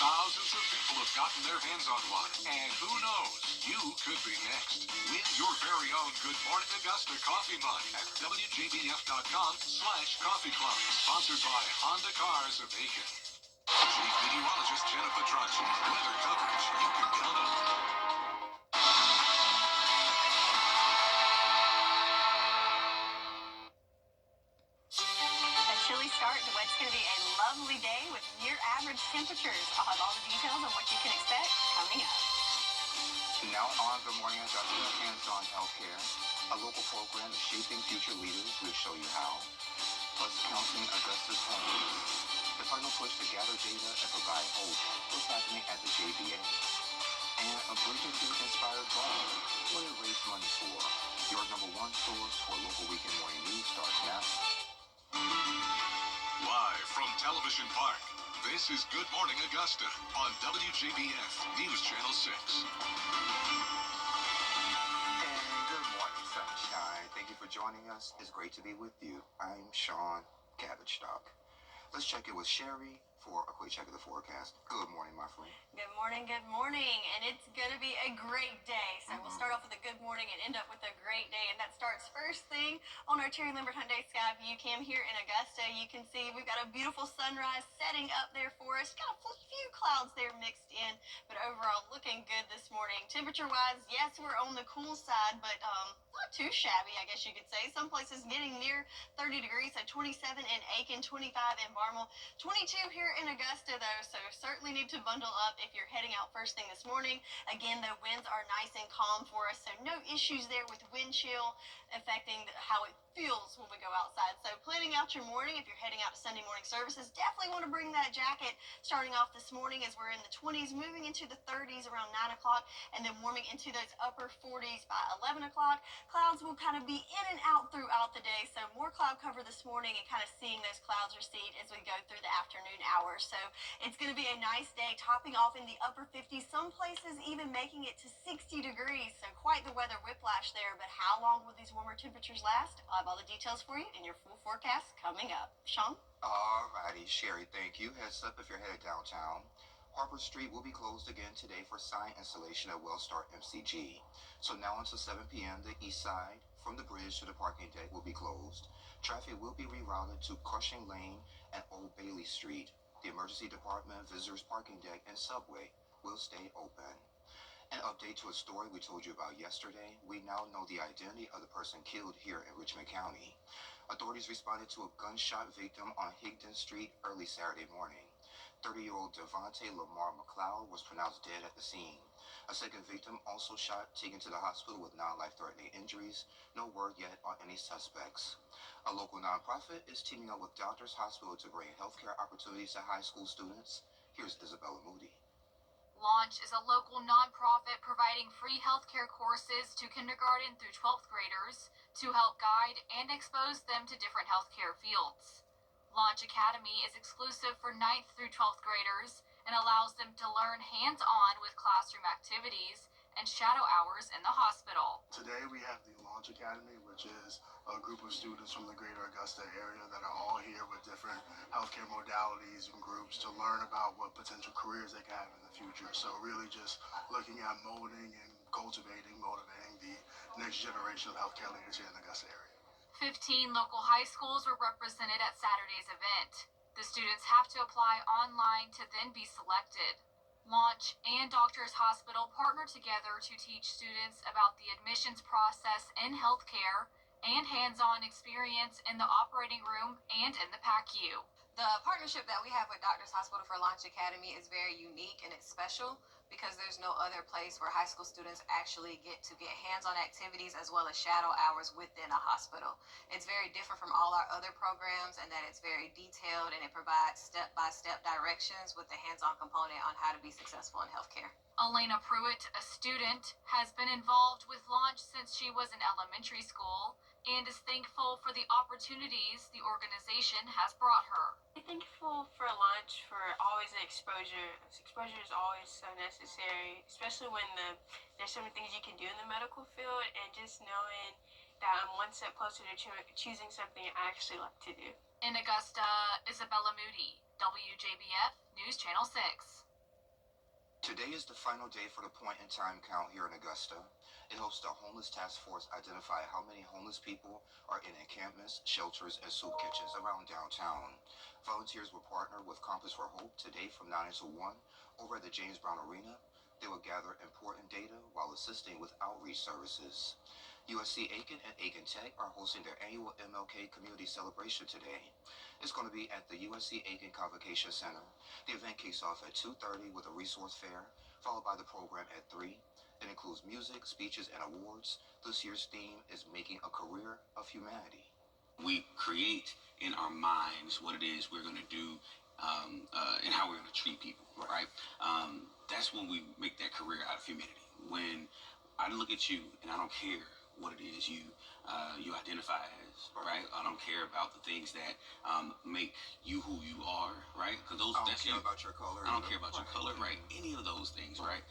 Thousands of people have gotten their hands on one, and who knows, you could be next. Win your very own Good Morning Augusta coffee mug at WJBF.com/coffee club. Sponsored by Honda Cars of Aiken. Chief Meteorologist Jennifer Trotch. Weather coverage you can count on. Chilly start to what's going to be a lovely day with near average temperatures. I'll have all the details on what you can expect coming up. Now on Good Morning Augusta, hands-on healthcare. A local program is shaping future leaders. We'll show you how. Plus, counting Augusta's homes. The final push to gather data and provide hope. What's happening at the JBA? And a Bridget inspired bar. What it raise money for. Your number one source for local weekend morning news starts now. Live from Television Park, this is Good Morning Augusta on WJBF News Channel 6. And good morning, sunshine. Thank you for joining us. It's great to be with you. I'm Sean Cabbage-Stock. Let's check in with Sherry for a quick check of the forecast. Good morning, my friend. Good morning, and it's going to be a great day. So we'll start off with a good morning and end up with a great day, and that starts first thing on our Cherry Lambert Hyundai Sky View Cam here in Augusta. You can see we've got a beautiful sunrise setting up there for us. Got a few clouds there mixed in, but overall looking good this morning. Temperature-wise, yes, we're on the cool side, but not too shabby, I guess you could say. Some places getting near 30 degrees, so 27 in Aiken, 25 in Barmel, 22 here in Augusta, though, so certainly need to bundle up if you're heading out first thing this morning. Again, the winds are nice and calm for us, so no issues there with wind chill affecting how it feels when we go outside. So planning out your morning, if you're heading out to Sunday morning services, definitely want to bring that jacket starting off this morning as we're in the 20s, moving into the 30s around 9 o'clock, and then warming into those upper 40s by 11 o'clock. Clouds will kind of be in and out throughout the day, so more cloud cover this morning and kind of seeing those clouds recede as we go through the afternoon hours. So it's going to be a nice day, topping off in the upper 50s, some places even making it to 60 degrees, so quite the weather whiplash there. But how long will these warmer temperatures last? I'll have all the details for you in your full forecast coming up. Sean? Alrighty, Sherry, thank you. Heads up if you're headed downtown. Harper Street will be closed again today for sign installation at Wellstar MCG. So now until 7 p.m., the east side from the bridge to the parking deck will be closed. Traffic will be rerouted to Cushing Lane and Old Bailey Street. The emergency department, visitors parking deck, and subway will stay open. An update to a story we told you about yesterday. We now know the identity of the person killed here in Richmond County. Authorities responded to a gunshot victim on Higdon Street early Saturday morning. 30-year-old Devontae Lamar McLeod was pronounced dead at the scene. A second victim also shot, taken to the hospital with non-life-threatening injuries. No word yet on any suspects. A local nonprofit is teaming up with Doctors Hospital to bring healthcare opportunities to high school students. Here's Isabella Moody. Launch is a local nonprofit providing free healthcare courses to kindergarten through 12th graders to help guide and expose them to different healthcare fields. Launch Academy is exclusive for 9th through 12th graders and allows them to learn hands-on with classroom activities and shadow hours in the hospital. Today we have the Launch Academy, which is a group of students from the greater Augusta area that are all here with different healthcare modalities and groups to learn about what potential careers they can have in the future. So really just looking at molding and motivating the next generation of healthcare leaders here in the Augusta area. 15 local high schools were represented at Saturday's event. The students have to apply online to then be selected. Launch and Doctors Hospital partner together to teach students about the admissions process in healthcare and hands-on experience in the operating room and in the PACU. The partnership that we have with Doctors Hospital for Launch Academy is very unique and it's special because there's no other place where high school students actually get hands-on activities as well as shadow hours within a hospital. It's very different from all our other programs in that it's very detailed and it provides step-by-step directions with the hands-on component on how to be successful in healthcare. Elena Pruitt, a student, has been involved with Launch since she was in elementary school and is thankful for the opportunities the organization has brought her. I'm thankful for Launch for always the exposure. Exposure is always so necessary, especially when there's so many things you can do in the medical field, and just knowing that I'm one step closer to choosing something I actually like to do. In Augusta, Isabella Moody, WJBF News Channel 6. Today is the final day for the point in time count here in Augusta. It hopes the homeless task force identify how many homeless people are in encampments, shelters, and soup kitchens around downtown. Volunteers will partner with Compass for Hope today from 9 until 1 over at the James Brown Arena. They will gather important data while assisting with outreach services. USC Aiken and Aiken Tech are hosting their annual MLK Community Celebration today. It's going to be at the USC Aiken Convocation Center. The event kicks off at 2:30 with a resource fair, followed by the program at 3. It includes music, speeches, and awards. This year's theme is Making a Career of Humanity. We create in our minds what it is we're going to do and how we're going to treat people, right? That's when we make that career out of humanity. When I look at you and I don't care what it is you identify as, right? I don't care about the things that make you who you are, right? Because those I don't care about your color. I don't care about your color, right? Any of those things, right?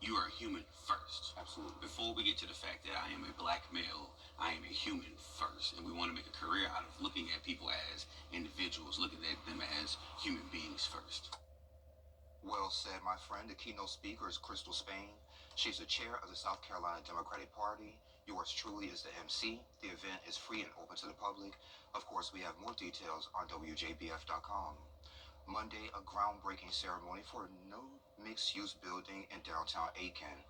You are human first. Absolutely. Before we get to the fact that I am a black male, I am a human first. And we want to make a career out of looking at people as individuals, looking at them as human beings first. Well said, my friend. The keynote speaker is Crystal Spain. She's the chair of the South Carolina Democratic Party. Yours truly is the MC. The event is free and open to the public. Of course, we have more details on WJBF.com. Monday, a groundbreaking ceremony for a new mixed-use building in downtown Aiken.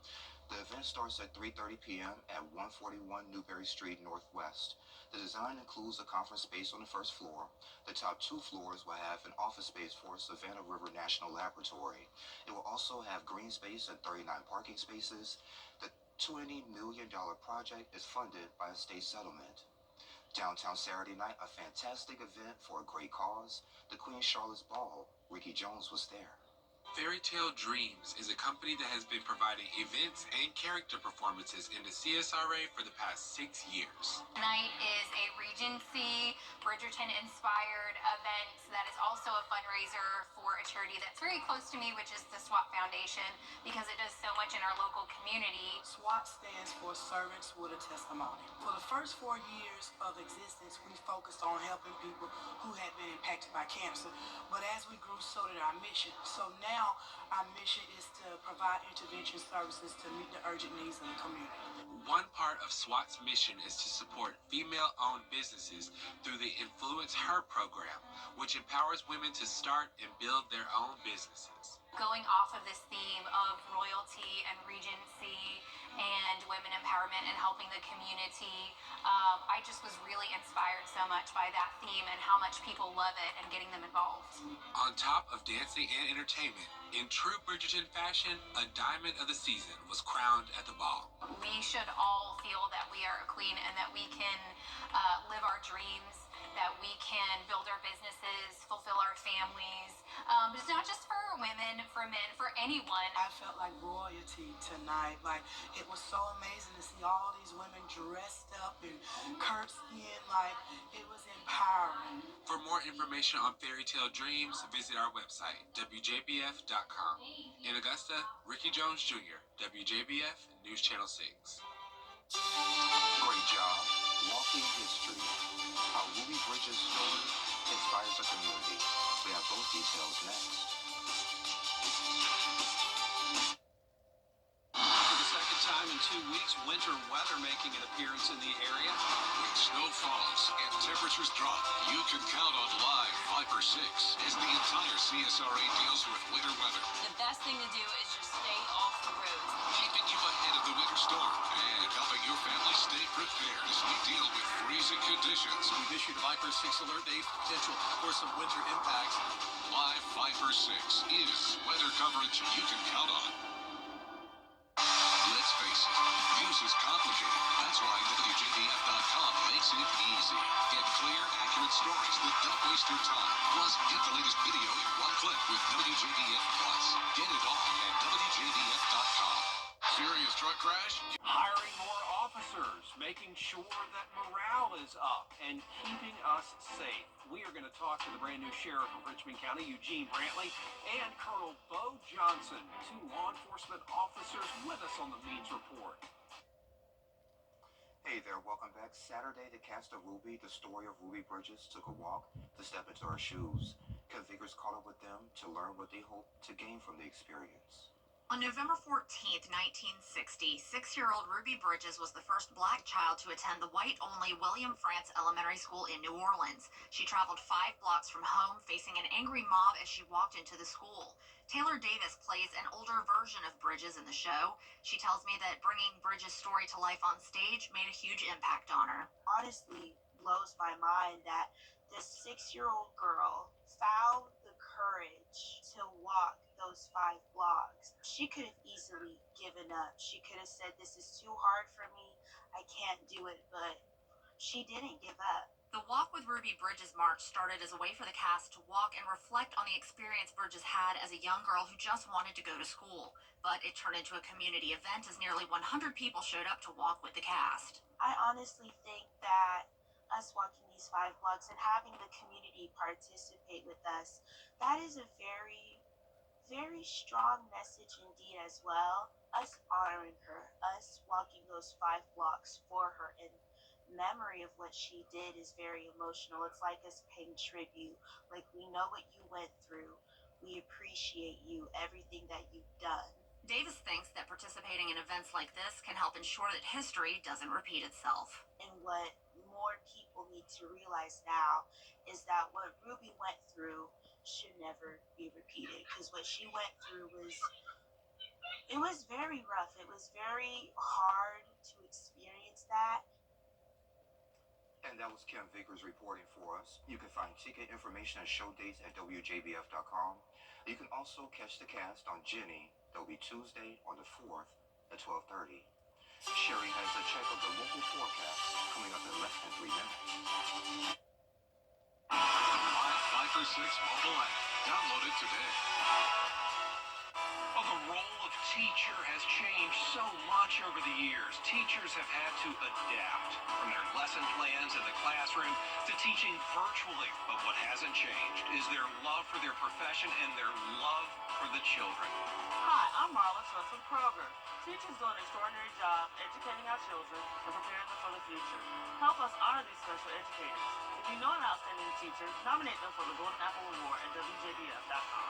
The event starts at 3:30 p.m. at 141 Newberry Street Northwest. The design includes a conference space on the first floor. The top 2 floors will have an office space for Savannah River National Laboratory. It will also have green space and 39 parking spaces. The $20 million project is funded by a state settlement. Downtown Saturday night, a fantastic event for a great cause. The Queen Charlotte's Ball. Ricky Jones was there. Fairy Tale Dreams is a company that has been providing events and character performances in the CSRA for the past 6 years. Tonight is a Regency Bridgerton inspired event that is also a fundraiser for a charity that's very close to me, which is the SWAT Foundation, because it does so much in our local community. SWAT stands for Servants with a Testimony. For the first 4 years of existence, we focused on helping people who had been impacted by cancer. But as we grew, so did our mission. So now our mission is to provide intervention services to meet the urgent needs of the community. One part of SWAT's mission is to support female-owned businesses through the Influence Her program, which empowers women to start and build their own businesses. Going off of this theme of royalty and Regency and women empowerment and helping the community, I just was really inspired so much by that theme and how much people love it and getting them involved. On top of dancing and entertainment, in true Bridgerton fashion, a diamond of the season was crowned at the ball. We should all feel that we are a queen and that we can live our dreams, that we can build our businesses, fulfill our families. But it's not just for women, for men, for anyone. I felt like royalty tonight. Like, it was so amazing to see all these women dressed up in curtseying. Like, it was empowering. For more information on Fairy Tale Dreams, visit our website, WJBF.com. In Augusta, Ricky Jones Jr., WJBF News Channel 6. Great job. Walking history. How Ruby Bridges' story inspires the community. We have those details next. For the second time in 2 weeks, winter weather making an appearance in the area. When snow falls and temperatures drop, you can count on Live Viper 6 as the entire CSRA deals with winter weather. The best thing to do is just stay off the roads. Keeping you ahead of the winter storm and helping your family stay prepared as we deal with freezing conditions. We've issued a Viper 6 alert day for potential for some winter impacts. Live Viper 6 is weather coverage you can count on. Let's face it, news is complicated. That's why WJBF.com makes it easy. Get clear, accurate stories that don't waste your time. Plus, get the latest video in one click with WJBF Plus. Get it all at WJBF.com. Serious truck crash? Hiring more officers, making sure that morale is up, and keeping us safe. We are going to talk to the brand new sheriff of Richmond County, Eugene Brantley, and Colonel Bo Johnson, 2 law enforcement officers with us on the Means Report. Hey there, welcome back. Saturday, the cast of Ruby, the story of Ruby Bridges, took a walk to step into her shoes. Ken Vickers caught up with them to learn what they hope to gain from the experience. On November 14th, 1960, 6-year-old Ruby Bridges was the first black child to attend the white-only William Frantz Elementary School in New Orleans. She traveled 5 blocks from home, facing an angry mob as she walked into the school. Taylor Davis plays an older version of Bridges in the show. She tells me that bringing Bridges' story to life on stage made a huge impact on her. Honestly, blows my mind that this 6-year-old girl found the courage to walk those 5 blocks. She could have easily given up. She could have said, this is too hard for me, I can't do it, but she didn't give up. The Walk with Ruby Bridges march started as a way for the cast to walk and reflect on the experience Bridges had as a young girl who just wanted to go to school. But it turned into a community event as nearly 100 people showed up to walk with the cast. I honestly think that us walking these 5 blocks and having the community participate with us, that is a very, very strong message indeed as well. Us honoring her, us walking those 5 blocks for her in memory of what she did is very emotional. It's like us paying tribute. Like, we know what you went through. We appreciate you, everything that you've done. Davis thinks that participating in events like this can help ensure that history doesn't repeat itself. And what more people need to realize now is that what Ruby went through should never be repeated, because what she went through was very rough. It was very hard to experience that. And that was Kim Vickers reporting for us. You can find ticket information and show dates at WJBF.com. You can also catch the cast on Jenny. That'll be Tuesday on the 4th at 12:30. Sherry has a check of the local forecast coming up in less than 3 minutes. Live 5 for 6 mobile app. Download it today. Well, the role of teacher has changed so much over the years. Teachers have had to adapt from their lesson plans in the classroom to teaching virtually. But what hasn't changed is their love for their profession and their love for the children. Hi, I'm Marla Russell Kroger. Teachers do an extraordinary job educating our children and preparing them for the future. Help us honor these special educators. If you know an outstanding teacher, nominate them for the Golden Apple Award at WJBF.com.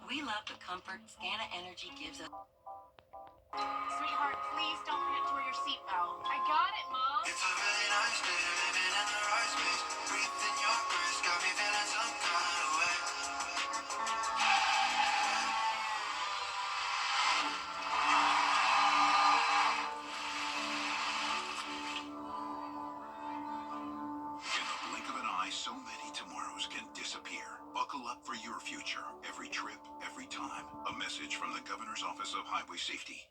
We love the comfort Scana Energy gives us. Sweetheart, please don't forget to wear your seatbelt. I got it, Mom. It's a really nice day, living in the right space. Breathing your grace, got me feeling some kind of way. In the blink of an eye, so many tomorrows can disappear. Buckle up for your future. Every trip, every time. A message from the Governor's Office of Highway Safety.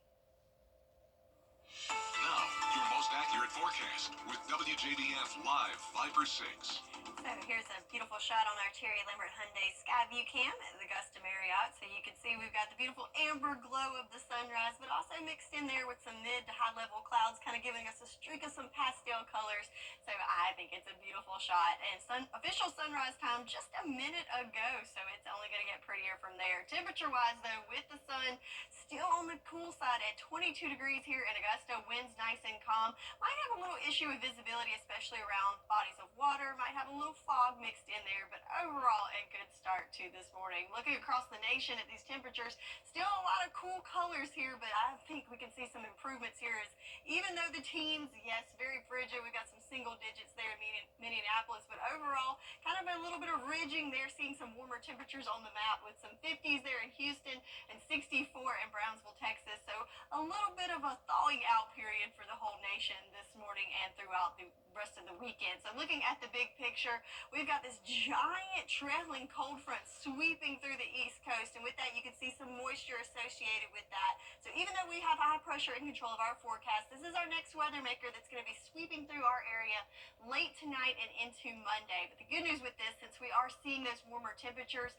Now, your most accurate forecast with WJBF Live 5 for 6. So here's a beautiful shot on our Terry Lambert Hyundai Skyview Cam at the Augusta Marriott. So you can see we've got the beautiful amber glow of the sunrise, but also mixed in there with some mid to high level clouds, kind of giving us a streak of some pastel colors. So I think it's a beautiful shot. And official sunrise time just a minute ago, so it's only going to get prettier from there. Temperature wise though, with the sun still on the cool side at 22 degrees here in Augusta, winds nice and calm. Might have a little issue with visibility, especially around bodies of water. Might have a little fog mixed in there, but overall a good start to this morning. Looking across the nation at these temperatures, still a lot of cool colors here, but I think we can see some improvements here as even though the teens, yes, very frigid, we've got some single digits there in Minneapolis, but overall kind of a little bit of ridging there, seeing some warmer temperatures on the map with some 50s there in Houston and 64 in Brownsville, Texas. So a little bit of a thawing out period for the whole nation this morning and throughout the rest of the weekend. So looking at the big picture, we've got this giant trailing cold front sweeping through the East Coast, and with that you can see some moisture associated with that. So even though we have high pressure in control of our forecast, this is our next weather maker that's going to be sweeping through our area late tonight and into Monday. But the good news with this, since we are seeing those warmer temperatures,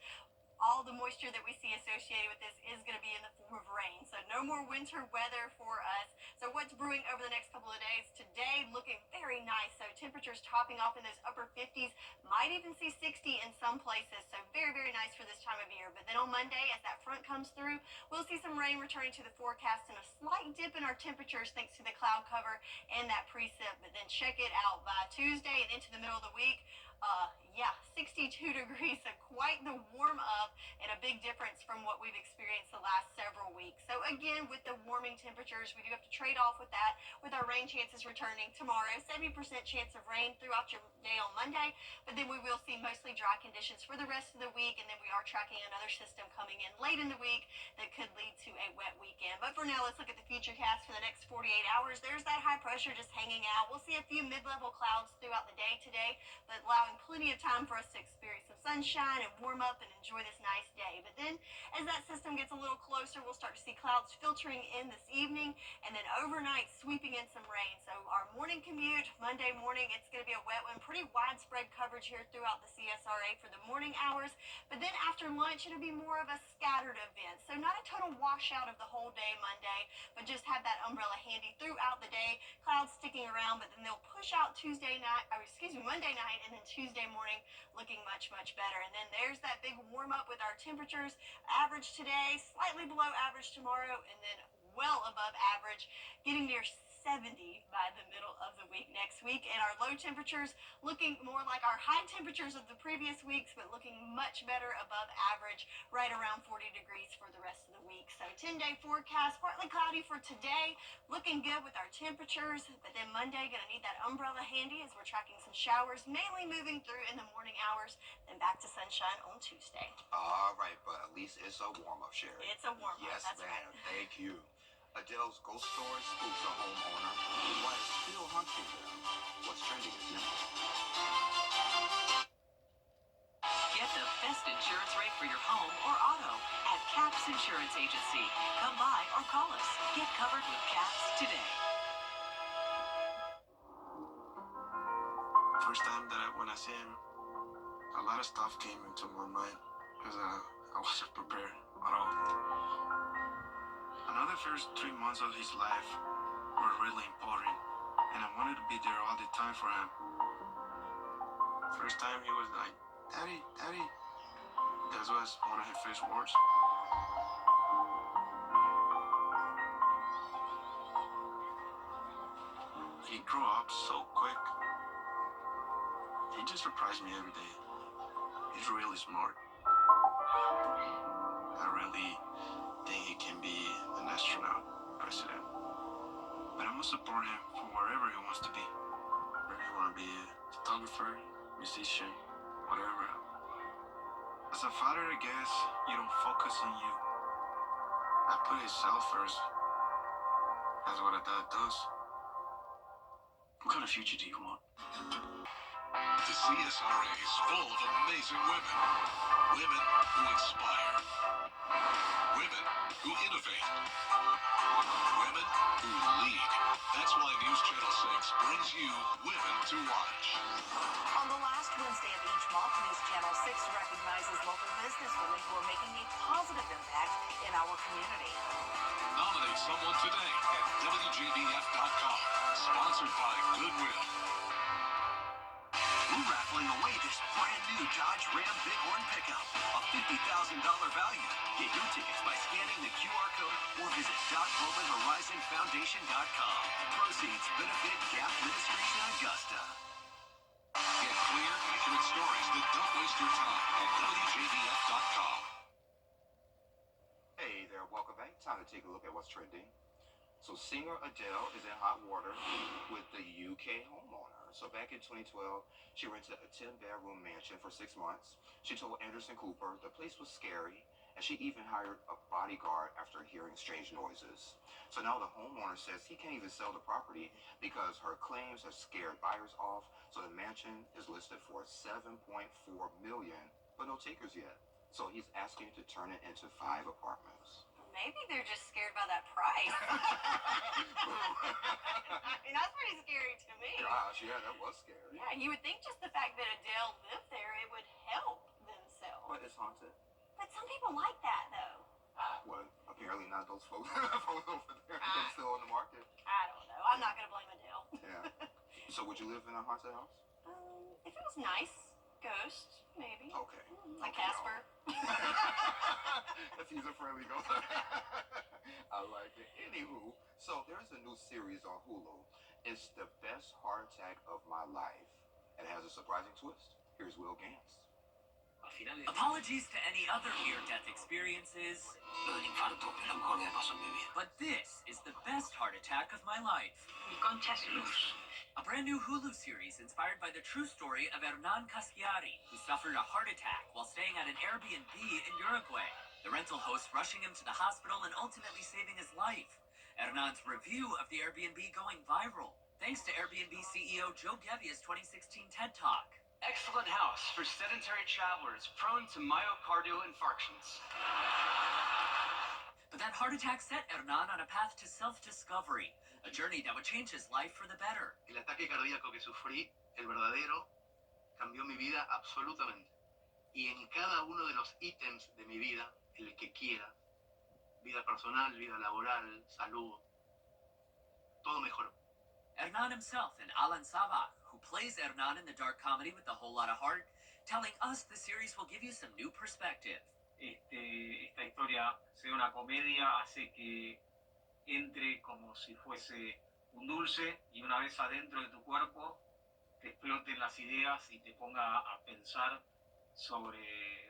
all the moisture that we see associated with this is going to be in the form of rain. So no more winter weather for us. So what's brewing over the next couple of days? Today looking very nice. So temperatures topping off in those upper 50s. Might even see 60 in some places. So very, very nice nice for this time of year. But then on Monday, as that front comes through, we'll see some rain returning to the forecast and a slight dip in our temperatures thanks to the cloud cover and that precip. But then check it out by Tuesday and into the middle of the week. 62 degrees, so quite the warm up and a big difference from what we've experienced the last several weeks. So again, with the warming temperatures, we do have to trade off with that with our rain chances returning tomorrow. 70% chance of rain throughout your day on Monday, but then we will see mostly dry conditions for the rest of the week, and then we are tracking another system coming in late in the week that could lead to a wet weekend. But for now, let's look at the future cast for the next 48 hours. There's that high pressure just hanging out. We'll see a few mid-level clouds throughout the day today, but allowing plenty of time for us to experience some sunshine and warm up and enjoy this nice day. But then as that system gets a little closer, we'll start to see clouds filtering in this evening and then overnight sweeping in some rain. So our morning commute, Monday morning, it's going to be a wet one. Pretty widespread coverage here throughout the CSRA for the morning hours. But then after lunch, it'll be more of a scattered event. So not a total washout of the whole day Monday, but just have that umbrella handy throughout the day. Clouds sticking around, but then they'll push out Monday night, and then Tuesday morning looking much, much better. And then there's that big warm up with our temperatures. Average today, slightly below average tomorrow, and then well above average, getting near 70 by the middle of the week next week. And our low temperatures looking more like our high temperatures of the previous weeks, but looking much better above average, right around 40 degrees for the rest of the week. So 10-day forecast, partly cloudy for today, looking good with our temperatures, but then Monday gonna need that umbrella handy as we're tracking some showers, mainly moving through in the morning hours, then back to sunshine on Tuesday. All right, but at least it's a warm-up, Sherry. It's a warm-up, Yes, that's ma'am. right. Thank you. Adele's ghost story spooks a homeowner and why it's still haunting them. What's trending is next. Get the best insurance rate for your home or auto at Caps Insurance Agency. Come by or call us. Get covered with Caps today. First time when I see him, a lot of stuff came into my mind because I wasn't prepared at all. Another first 3 months of his life were really important, and I wanted to be there all the time for him. First time he was like, "Daddy, Daddy." That was one of his first words. He grew up so quick. He just surprised me every day. He's really smart. I really think he can be an astronaut, president. But I'm gonna support him for wherever he wants to be. Whether he wanna be a photographer, musician, whatever. As a father, I guess you don't focus on you. I put himself first. That's what a dad does. What kind of future do you want? The CSRA is full of amazing women. Women who inspire. Women who innovate. Women who lead. That's why News Channel 6 brings you Women to Watch. On the last Wednesday of each month, News Channel 6 recognizes local businesswomen who are making a positive impact in our community. Nominate someone today at WJBF.com. Sponsored by Goodwill. We're raffling away this brand new Dodge Ram Bighorn pickup, a $50,000 value. Get your tickets by scanning the QR code or visit DocBowmanHorizonFoundation.com. Proceeds benefit Gap Ministries in Augusta. Get clear, accurate stories that don't waste your time at WJBF.com. Hey there, welcome back. Time to take a look at what's trending. So singer Adele is in hot water with the UK homeowner. So back in 2012, she rented a 10-bedroom mansion for 6 months. She told Anderson Cooper the place was scary, and she even hired a bodyguard after hearing strange noises. So now the homeowner says he can't even sell the property because her claims have scared buyers off. So the mansion is listed for $7.4 million, but no takers yet. So he's asking to turn it into 5 apartments. Maybe they're just scared by that price. I mean, that's pretty scary to me. Gosh, yeah, that was scary. Yeah, you would think just the fact that Adele lived there, it would help them sell. But it's haunted. But some people like that, though. Well, apparently not those folks over there. They're still on the market. I don't know. I'm not going to blame Adele. Yeah. So would you live in a haunted house? If it was nice, ghost, maybe. Okay. Like Okay, Casper. That's user-friendly. Go. I like it. Anywho, so there's a new series on Hulu. It's the best heart attack of my life. It has a surprising twist. Here's Will Gantz. Apologies to any other near-death experiences, but this is the best heart attack of my life. A brand new Hulu series inspired by the true story of Hernan Casciari, who suffered a heart attack while staying at an Airbnb in Uruguay. The rental host rushing him to the hospital and ultimately saving his life. Hernan's review of the Airbnb going viral, thanks to Airbnb CEO Joe Gevvia's 2016 TED Talk. Excellent house for sedentary travelers prone to myocardial infarctions. But that heart attack set Hernan on a path to self-discovery, a journey that would change his life for the better. El ataque cardíaco que sufrí, el verdadero, cambió mi vida absolutamente. Y en cada uno de los ítems de mi vida, el que quiera, vida personal, vida laboral, salud, todo mejoró. Hernan himself and Alan Sabah, who plays Hernan in the dark comedy with a whole lot of heart, telling us the series will give you some new perspective. Esta historia sea una comedia hace que entre como si fuese un dulce y una vez adentro de tu cuerpo te exploten las ideas y te ponga a pensar sobre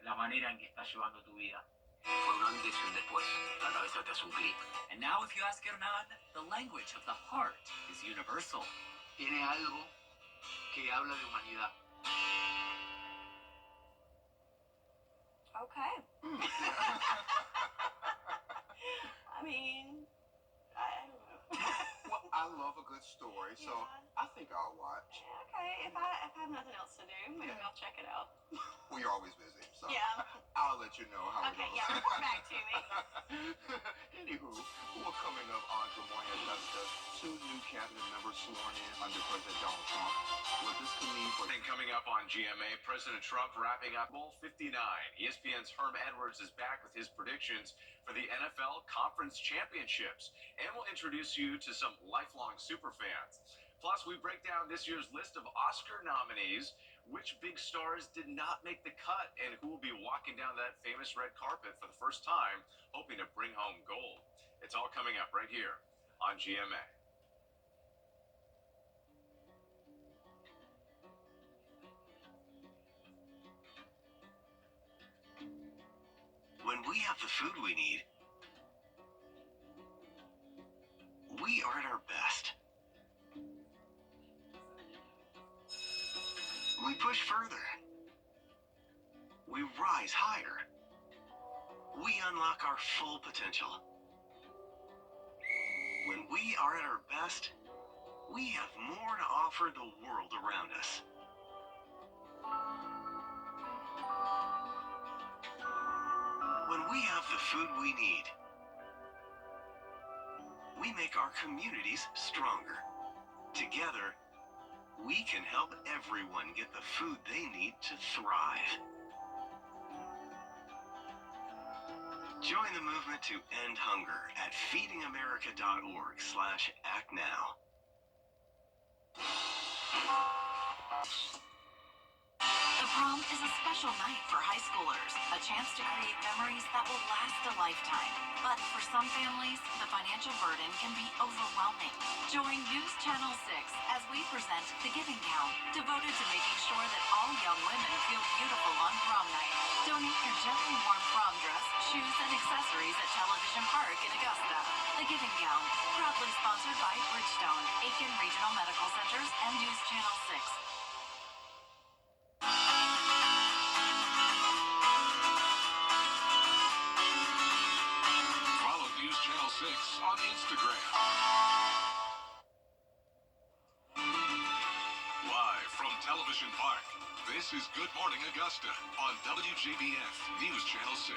la manera en que estás llevando tu vida. Fue un antes y un después. La cabeza te hace un clic. And now if you ask Hernan, the language of the heart is universal. Tiene algo que habla de humanidad. Okay. I mean, I don't know. Well, I love a good story, so I think I'll watch. Okay, if I have nothing else to do, maybe I'll check it out. Well, you're always busy, so Yeah. I'll let you know how Okay, it goes. yeah, report back to me. Anywho, we're coming up on Good Morning Augusta. 2 new cabinet members sworn in under President Donald Trump. What this could mean for... And coming up on GMA, President Trump wrapping up Bowl 59. ESPN's Herm Edwards is back with his predictions for the NFL Conference Championships. And we'll introduce you to some lifelong superfans. Plus, we break down this year's list of Oscar nominees, which big stars did not make the cut, and who will be walking down that famous red carpet for the first time, hoping to bring home gold. It's all coming up right here on GMA. When we have the food we need, we are at our best. We push further. We rise higher. We unlock our full potential. When we are at our best, we have more to offer the world around us. When we have the food we need, we make our communities stronger. Together, we can help everyone get the food they need to thrive. Join the movement to end hunger at feedingamerica.org/actnow. The prom is a special night for high schoolers, a chance to create memories that will last a lifetime. But for some families, the financial burden can be overwhelming. Join News Channel 6 as we present The Giving Gown, devoted to making sure that all young women feel beautiful on prom night. Donate your gently warm prom dress, shoes, and accessories at Television Park in Augusta. The Giving Gown, proudly sponsored by Bridgestone, Aiken Regional Medical Centers, and News Channel 6. Follow News Channel 6 on Instagram. Live from Television Park, this is Good Morning Augusta on WJBF News Channel 6.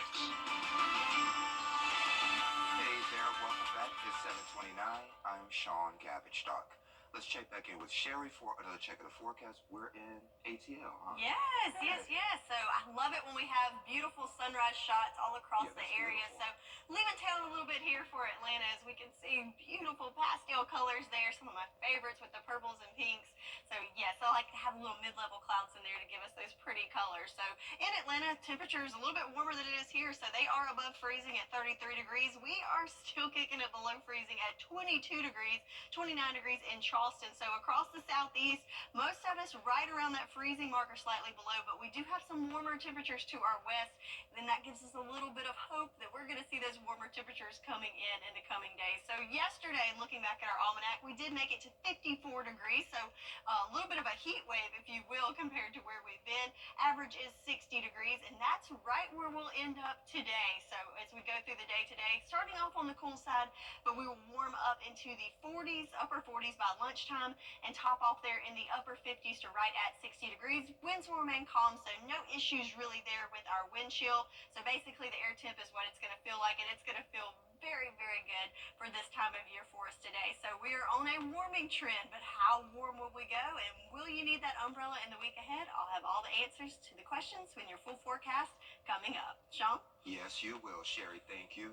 Hey there, welcome back. It's 7:29. I'm Sean Gabbage Stock. Let's check back in with Sherry for another check of the forecast. We're in ATL, huh? Yes, yes, yes. So I love it when we have beautiful sunrise shots all across Yeah, the that's area. beautiful. So leaving town a little bit here for Atlanta, as we can see beautiful pastel colors there. Some of my favorites with the purples and pinks. So yes, I like to have a little mid-level clouds in there to give us those pretty colors. So in Atlanta, temperature is a little bit warmer than it is here. So they are above freezing at 33 degrees. We are still kicking it below freezing at 22 degrees, 29 degrees in Charleston. So across the southeast, most of us right around that freezing mark or slightly below, but we do have some warmer temperatures to our west. And then that gives us a little bit of hope that we're going to see those warmer temperatures coming in the coming days. So yesterday, looking back at our almanac, we did make it to 54 degrees. So a little bit of a heat wave, if you will, compared to where we've been. Average is 60 degrees, and that's right where we'll end up today. So as we go through the day today, starting off on the cool side, but we will warm up into the 40s, upper 40s by lunchtime, and top off there in the upper 50s to right at 60 degrees. Winds will remain calm, so no issues really there with our wind chill. So basically the air temp is what it's going to feel like, and it's going to feel very, very good for this time of year for us today. So we are on a warming trend, but how warm will we go, and will you need that umbrella in the week ahead? I'll have all the answers to the questions when your full forecast coming up. Sean? Yes, you will, Sherry. Thank you.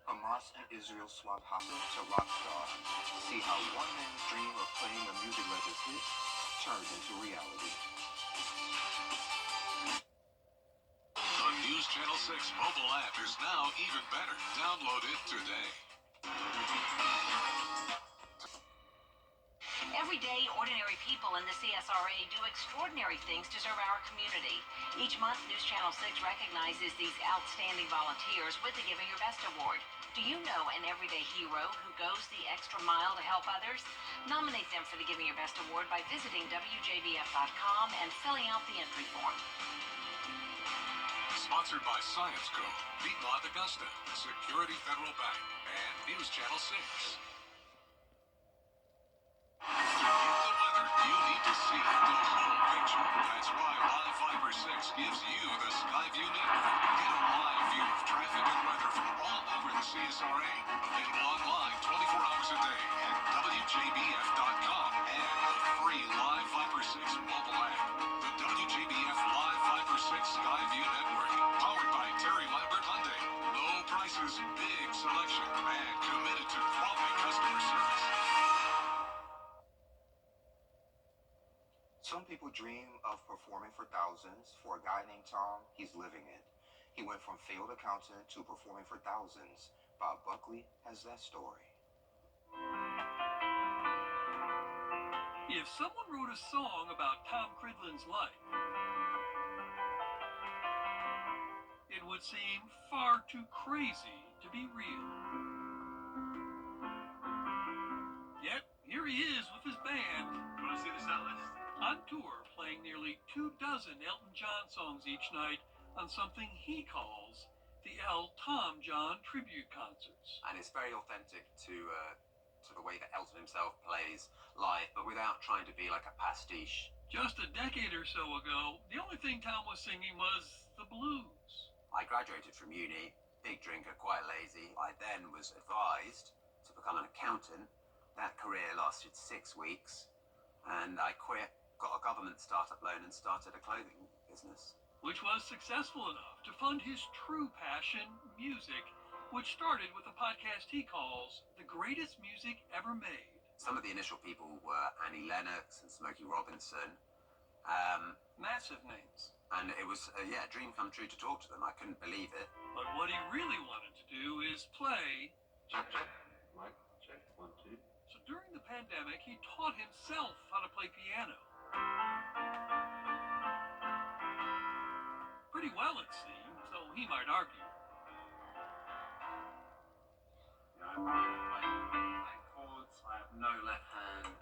Hamas and Israel swap Hassan to rock star. See how one man's dream of playing a music legend hit turned into reality. The News Channel 6 mobile app is now even better. Download it today. Every day, ordinary people in the CSRA do extraordinary things to serve our community. Each month, News Channel 6 recognizes these outstanding volunteers with the Giving Your Best Award. Do you know an everyday hero who goes the extra mile to help others? Nominate them for the Giving Your Best Award by visiting WJBF.com and filling out the entry form. Sponsored by Science Co., Piedmont Augusta, Security Federal Bank, and News Channel 6. To get the weather, you need to see the whole picture. That's why Live Fiber 6 gives you the Skyview network. Get a live view of traffic and weather from all over the CSRA. Available online 24 hours a day at WJBF.com and the free Live Fiber 6 mobile app. The WJBF Live Fiber 6 Skyview network, powered by Terry Lambert Hyundai. Low prices, big selection, and committed to quality customer service. Some people dream of performing for thousands. For a guy named Tom, he's living it. He went from failed accountant to performing for thousands. Bob Buckley has that story. If someone wrote a song about Tom Cridland's life, it would seem far too crazy to be real. Yet, here he is with his band. You want to see the set list? On tour, playing nearly 24 Elton John songs each night on something he calls the Tom John tribute concerts. And it's very authentic to the way that Elton himself plays live, but without trying to be like a pastiche. Just a decade or so ago, the only thing Tom was singing was the blues. I graduated from uni, big drinker, quite lazy. I then was advised to become an accountant. That career lasted 6 weeks, and I quit, got a government startup loan, and started a clothing business. Which was successful enough to fund his true passion, music, which started with a podcast he calls The Greatest Music Ever Made. Some of the initial people were Annie Lennox and Smokey Robinson. Massive names. And it was, a dream come true to talk to them. I couldn't believe it. But what he really wanted to do is play. Check. Mic, check. 1, 2. So during the pandemic, he taught himself how to play piano. Pretty well, it seemed, so he might argue. Yeah, I'm playing chords. I have no left hand.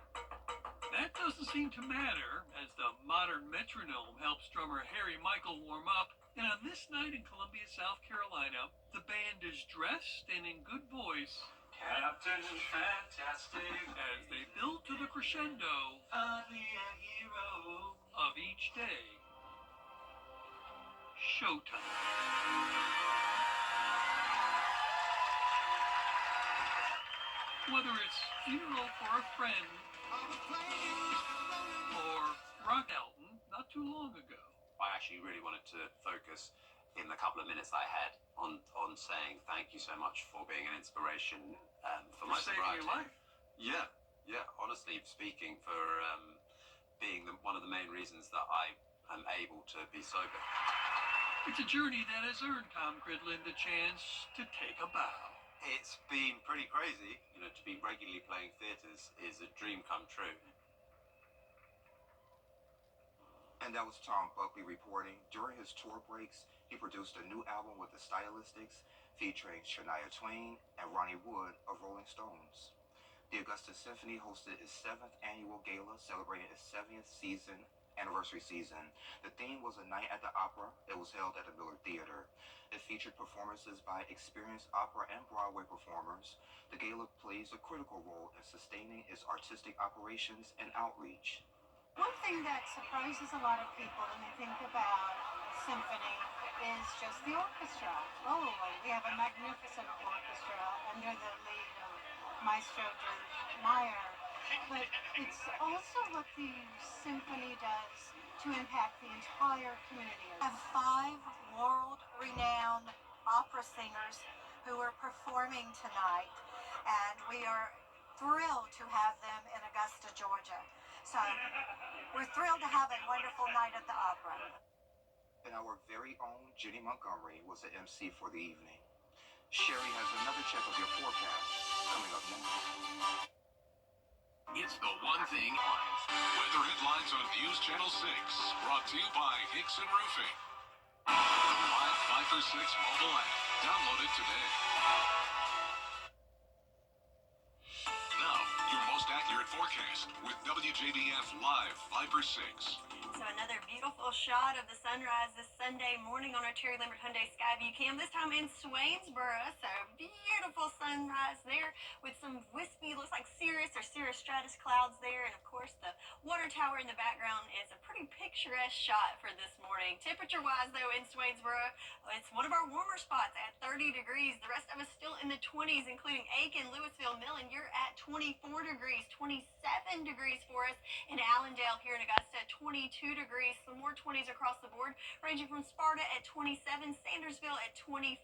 That doesn't seem to matter, as the modern metronome helps drummer Harry Michael warm up. And on this night in Columbia, South Carolina, the band is dressed and in good voice. Captain Fantastic, as they build to the crescendo finally a hero of each day. Showtime. Whether it's funeral for a friend or Rock Elton not too long ago. I actually really wanted to focus in the couple of minutes I had on saying thank you so much for being an inspiration for my saving sobriety. your life. Yeah. Honestly speaking, for being one of the main reasons that I am able to be sober. It's a journey that has earned Tom Cridland the chance to take a bow. It's been pretty crazy. To be regularly playing theatres is a dream come true. And that was Tom Buckley reporting. During his tour breaks, he produced a new album with the Stylistics, featuring Shania Twain and Ronnie Wood of Rolling Stones. The Augusta Symphony hosted its 7th annual gala, celebrating its 70th anniversary season. The theme was A Night at the Opera. It was held at the Miller Theater. It featured performances by experienced opera and Broadway performers. The gala plays a critical role in sustaining its artistic operations and outreach. One thing that surprises a lot of people when they think about a symphony is just the orchestra. Oh, we have a magnificent orchestra under the lead of Maestro George Meyer. But it's also what the symphony does to impact the entire community. We have 5 world-renowned opera singers who are performing tonight, and we are thrilled to have them in Augusta, Georgia. So we're thrilled to have a wonderful night at the opera. And our very own Jenny Montgomery was the MC for the evening. Sherry has another check of your forecast coming up next. It's the one thing. Weather headlines on News Channel 6, brought to you by Hickson Roofing. The Live 5 for 6 mobile app. Download it today. Now, your most accurate forecast with WJBF Live 5 for 6. So another beautiful shot of the sunrise this Sunday morning on our Terry Lambert Hyundai Skyview cam, this time in Swainsboro. So beautiful sunrise there with some wispy, looks like cirrus or cirrus stratus clouds there. And of course the water tower in the background is a pretty picturesque shot for this morning. Temperature-wise though in Swainsboro, it's one of our warmer spots at 30 degrees. The rest of us still in the 20s, including Aiken, Louisville, Millen. You're at 24 degrees, 27 degrees for us in Allendale here in Augusta, 22 degrees, some more 20s across the board, ranging from Sparta at 27, Sandersville at 25,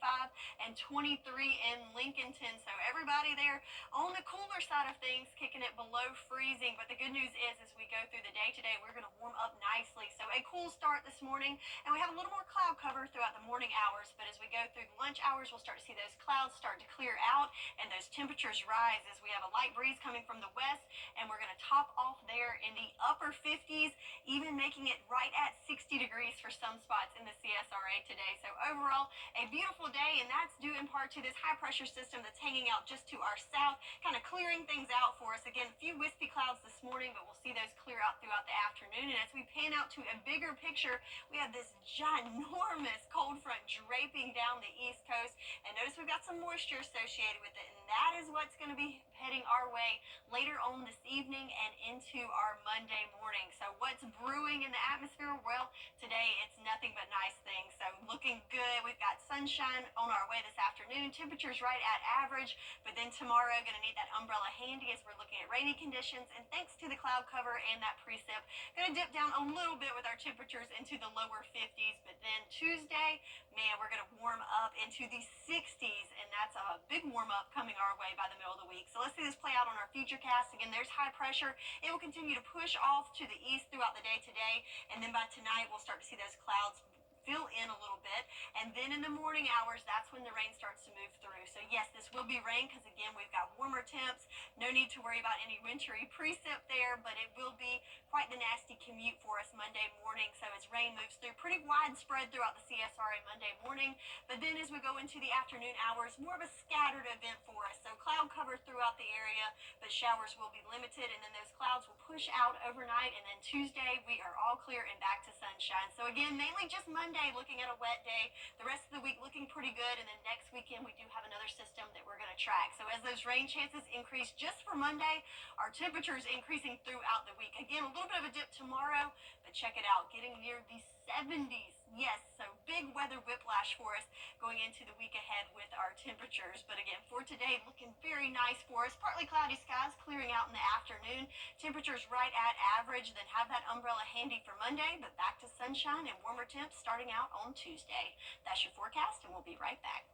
and 23 in Lincolnton. So everybody there on the cooler side of things, kicking it below freezing. But the good news is, as we go through the day today, we're going to warm up nicely. So a cool start this morning, and we have a little more cloud cover throughout the morning hours. But as we go through the lunch hours, we'll start to see those clouds start to clear out and those temperatures rise as we have a light breeze coming from the west, and we're going to top off there in the upper 50s, even making it right at 60 degrees for some spots in the CSRA today. So overall, a beautiful day, and that's due in part to this high pressure system that's hanging out just to our south, kind of clearing things out for us. Again, a few wispy clouds this morning, but we'll see those clear out throughout the afternoon. And as we pan out to a bigger picture, we have this ginormous cold front draping down the east coast, and notice we've got some moisture associated with it, and that is what's going to be heading our way later on this evening and into our Monday morning. So what's brewing in the atmosphere? Well, today it's nothing but nice things. So looking good. We've got sunshine on our way this afternoon. Temperatures right at average, but then tomorrow going to need that umbrella handy as we're looking at rainy conditions. And thanks to the cloud cover and that precip, going to dip down a little bit with our temperatures into the lower 50s. But then Tuesday, man, we're going to warm up into the 60s, and that's a big warm up coming our way by the middle of the week. So let's see this play out on our future cast. Again, there's high pressure. It will continue to push off to the east throughout the day today, and then by tonight we'll start to see those clouds fill in a little bit, and then in the morning hours, that's when the rain starts to move through. So yes, this will be rain because again, we've got warmer temps. No need to worry about any wintry precip there, but it will be quite the nasty commute for us Monday morning. So as rain moves through, pretty widespread throughout the CSRA Monday morning, but then as we go into the afternoon hours, more of a scattered event for us. So cloud cover throughout the area, but showers will be limited, and then those clouds will push out overnight, and then Tuesday, we are all clear and back to sunshine. So again, mainly just Monday, looking at a wet day. The rest of the week looking pretty good, and then next weekend we do have another system that we're going to track. So as those rain chances increase just for Monday, our temperatures increasing throughout the week. Again, a little bit of a dip tomorrow, but check it out, getting near the 70s Yes, so big weather whiplash for us going into the week ahead with our temperatures. But again, for today, looking very nice for us. Partly cloudy skies clearing out in the afternoon. Temperatures right at average. Then have that umbrella handy for Monday, but back to sunshine and warmer temps starting out on Tuesday. That's your forecast, and we'll be right back.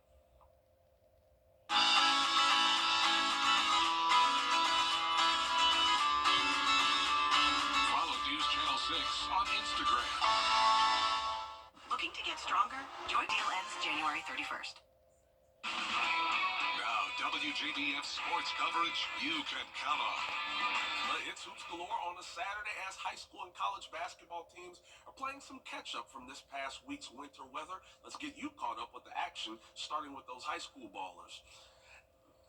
Follow News Channel 6 on Instagram. Looking to get stronger? Joy deal ends January 31st. Now, WJBF sports coverage you can count on. It's hoops galore on a Saturday as high school and college basketball teams are playing some catch-up from this past week's winter weather. Let's get you caught up with the action, starting with those high school ballers.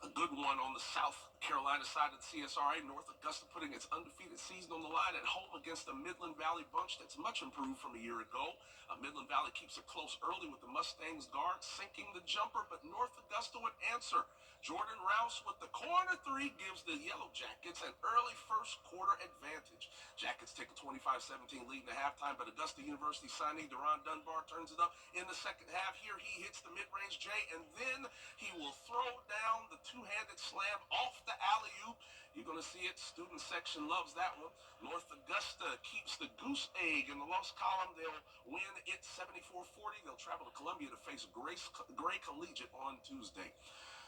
A good one on the South Carolina side of the CSRA. North Augusta putting its undefeated season on the line at home against the Midland Valley bunch that's much improved from a year ago. Midland Valley keeps it close early with the Mustangs guard sinking the jumper, but North Augusta would answer. Jordan Rouse with the corner three gives the Yellow Jackets an early first quarter advantage. Jackets take a 25-17 lead in the halftime, but Augusta University signee Deron Dunbar turns it up in the second half. Here he hits the mid-range J, and then he will throw down the two-handed slam off the alley-oop. You're going to see it. Student section loves that one. North Augusta keeps the goose egg in the loss column. They'll win it 74-40. They'll travel to Columbia to face Gray Collegiate on Tuesday.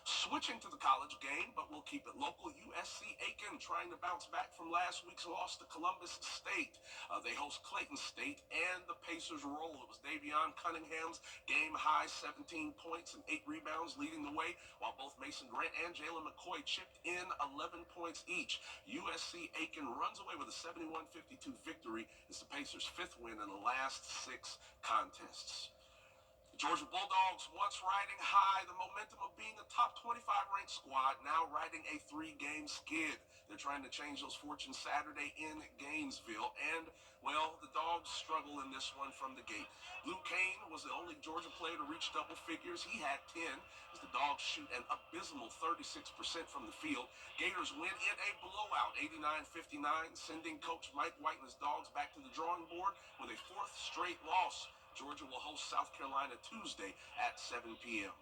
Switching to the college game, but we'll keep it local. USC Aiken trying to bounce back from last week's loss to Columbus State. They host Clayton State, and the Pacers roll. It was Davion Cunningham's game-high 17 points and 8 rebounds leading the way, while both Mason Grant and Jalen McCoy chipped in 11 points each. USC Aiken runs away with a 71-52 victory. It's the Pacers' 5th win in the last 6 contests. The Georgia Bulldogs, once riding high, the momentum of being a top 25 ranked squad, now riding a 3-game skid. They're trying to change those fortunes Saturday in Gainesville, and, well, the Dogs struggle in this one from the gate. Luke Kane was the only Georgia player to reach double figures. He had 10, as the Dogs shoot an abysmal 36% from the field. Gators win in a blowout, 89-59, sending Coach Mike White and his Dogs back to the drawing board with a 4th straight loss. Georgia will host South Carolina Tuesday at 7 p.m.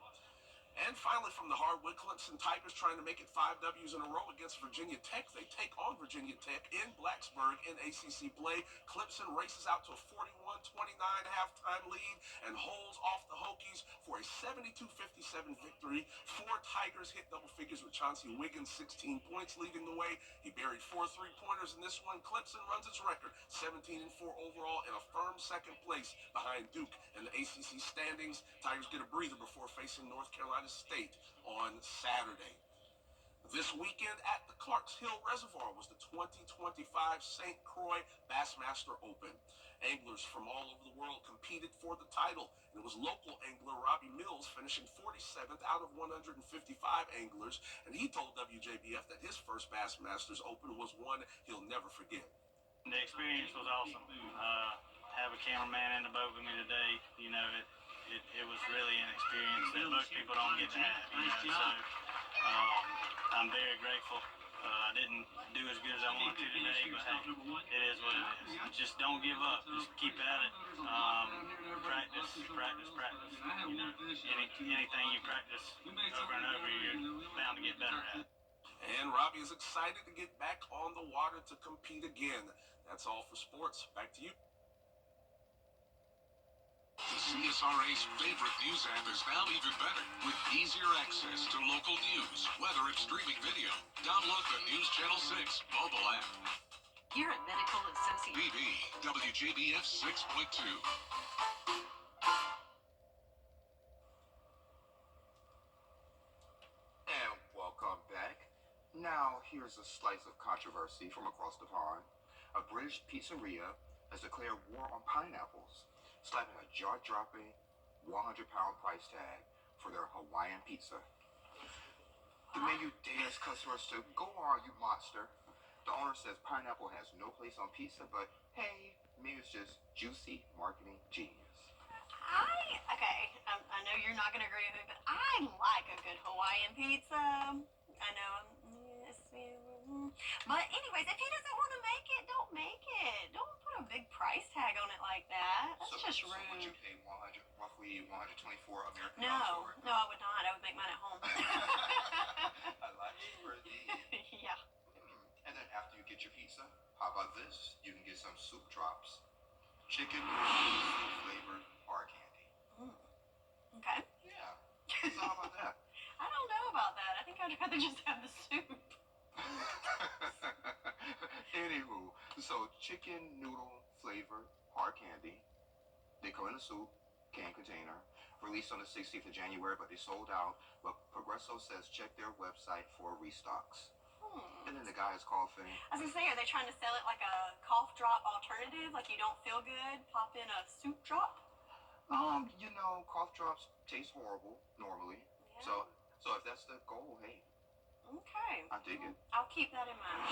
And finally, from the hardwood, Clemson Tigers trying to make it 5 W's in a row against Virginia Tech. They take on Virginia Tech in Blacksburg in ACC play. Clemson races out to a 41-29 halftime lead and holds off the Hokies for a 72-57 victory. 4 Tigers hit double figures with Chauncey Wiggins, 16 points leading the way. He buried 4 3-pointers in this one. Clemson runs its record, 17-4 overall, in a firm 2nd place behind Duke in the ACC standings. Tigers get a breather before facing North Carolina State on Saturday. This weekend at the Clarks Hill Reservoir was the 2025 St. Croix Bassmaster Open. Anglers from all over the world competed for the title, and it was local angler Robbie Mills finishing 47th out of 155 anglers, and he told WJBF that his first Bassmasters Open was one he'll never forget. The experience was awesome. Have a cameraman in the boat with me today, you know, it was really an experience that most people don't get to have, you know, so I'm very grateful. I didn't do as good as I wanted to today, but hey, it is what it is. Just don't give up. Just keep at it. Practice. You know, anything you practice over and over, you're bound to get better at it. And Robbie is excited to get back on the water to compete again. That's all for sports. Back to you. The CSRA's favorite news app is now even better with easier access to local news, weather, and streaming video. Download the News Channel 6 mobile app. Here at Medical Association. BB, WJBF 6.2. And welcome back. Now, here's a slice of controversy from across the pond. A British pizzeria has declared war on pineapples, slapping a jaw-dropping 100-pound price tag for their Hawaiian pizza. The menu dares customers to go on, you monster. The owner says pineapple has no place on pizza, but hey, maybe it's just juicy marketing genius. I know you're not going to agree with me, but I like a good Hawaiian pizza. I know But anyways, if he doesn't want to make it, don't make it. Don't put a big price tag on it like that. That's just rude. So would you pay roughly 124 American No, dollars for it? no, I would not. I would make mine at home. I like it for thee. Yeah. And then after you get your pizza, how about this? You can get some soup drops. Chicken noodles flavored hard candy. Okay. Yeah. So how about that? I don't know about that. I think I'd rather just have the soup. Anywho, so chicken noodle flavored hard candy. They come in a soup can container. Released on the 16th of January, but they sold out. But Progresso says check their website for restocks. And then the guy is coughing. I was gonna say, are they trying to sell it like a cough drop alternative? Like you don't feel good, pop in a soup drop? Cough drops taste horrible normally. Yeah. So if that's the goal, hey, Okay. I dig it. I'll keep that in mind.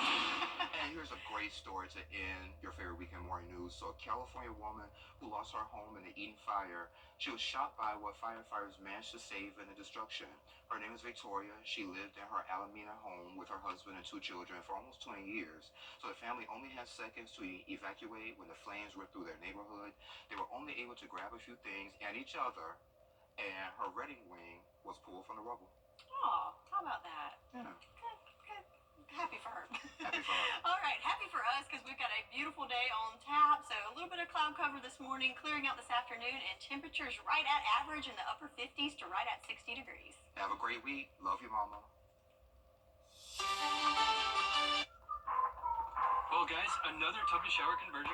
And here's a great story to end your favorite weekend morning news. So a California woman who lost her home in the Eden fire, she was shot by what firefighters managed to save in the destruction. Her name is Victoria. She lived in her Alameda home with her husband and 2 children for almost 20 years. So the family only had seconds to evacuate when the flames ripped through their neighborhood. They were only able to grab a few things and each other, and her wedding ring was pulled from the rubble. Oh, how about that? Yeah. Good. Happy for her. Happy for her. All right, happy for us because we've got a beautiful day on tap. So a little bit of cloud cover this morning, clearing out this afternoon, and temperatures right at average in the upper 50s to right at 60 degrees. Have a great week. Love you, Mama. Well, guys, another tub to shower conversion